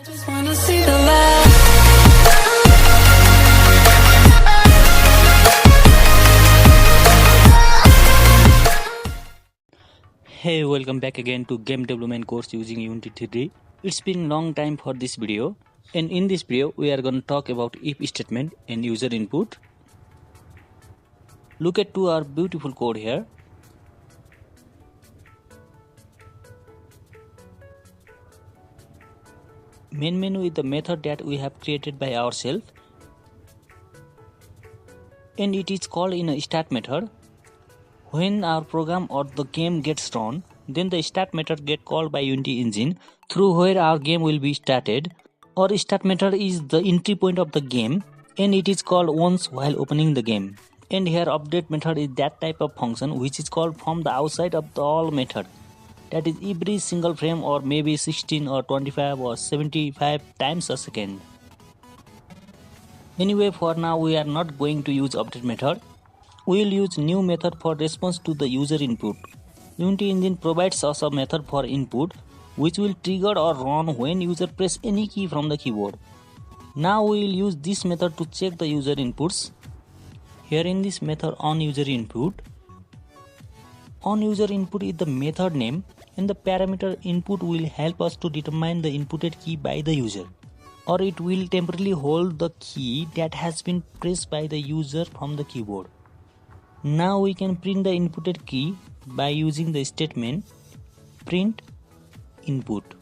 Just wanna see the light. Hey, welcome back again to game development course using Unity3d. It's been long time for this video, and in this video we are going to talk about if statement and user input. Look at our beautiful code here. Main menu is the method that we have created by ourselves, and it is called in a start method. When our program or the game gets run, then the start method get called by Unity engine through where our game will be started. Or start method is the entry point of the game, and it is called once while opening the game. And here update method is that type of function which is called from the outside of the all method. That is every single frame or maybe 16 or 25 or 75 times a second. Anyway, for now we are not going to use update method. We will use new method for response to the user input. Unity engine provides us a method for input which will trigger or run when user press any key from the keyboard. Now we will use this method to check the user inputs. Here in this method onUser input is the method name, and the parameter input will help us to determine the inputted key by the user, or it will temporarily hold the key that has been pressed by the user from the keyboard. Now we can print the inputted key by using the statement print input.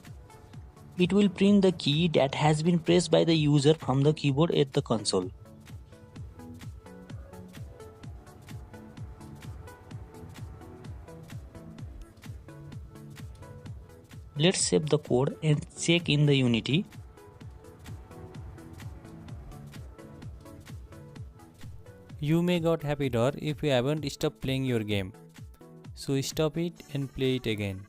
It will print the key that has been pressed by the user from the keyboard at the console. Let's save the code and check in the Unity. You may got happy error if you haven't stopped playing your game. So stop it and play it again.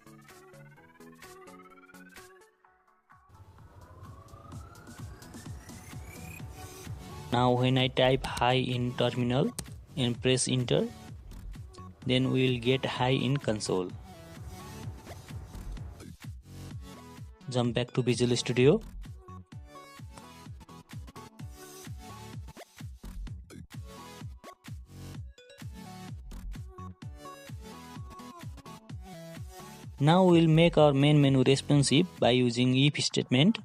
Now when I type hi in terminal and press enter, then we will get hi in console. Jump back to Visual Studio. Now we will make our main menu responsive by using if statement.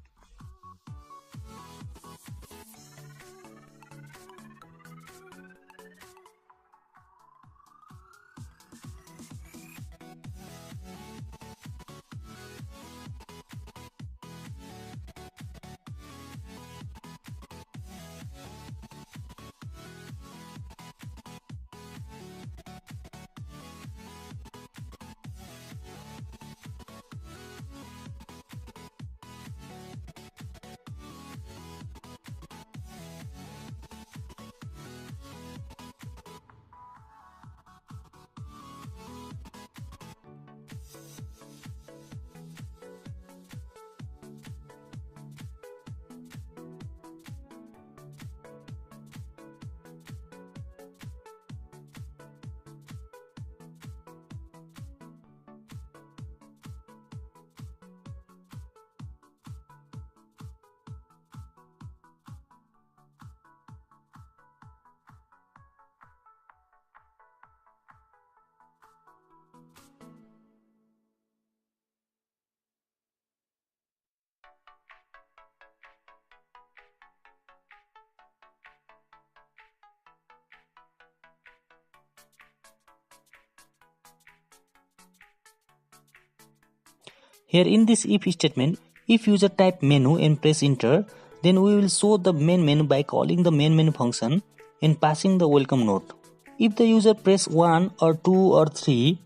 Here in this if statement, if user type menu and press enter, then we will show the main menu by calling the main menu function and passing the welcome note. If the user press 1 or 2 or 3,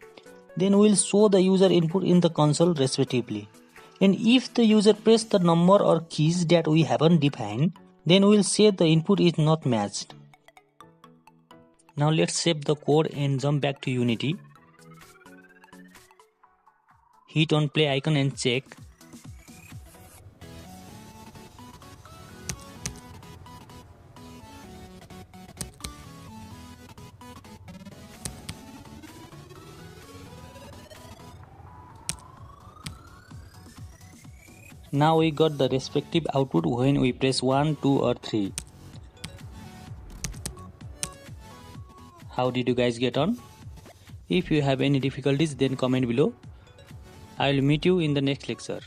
then we will show the user input in the console respectively. And if the user press the number or keys that we haven't defined, then we will say the input is not matched. Now let's save the code and jump back to Unity. Hit on play icon and check. Now we got the respective output when we press 1, 2 or 3. How did you guys get on? If you have any difficulties, then comment below. I will meet you in the next lecture.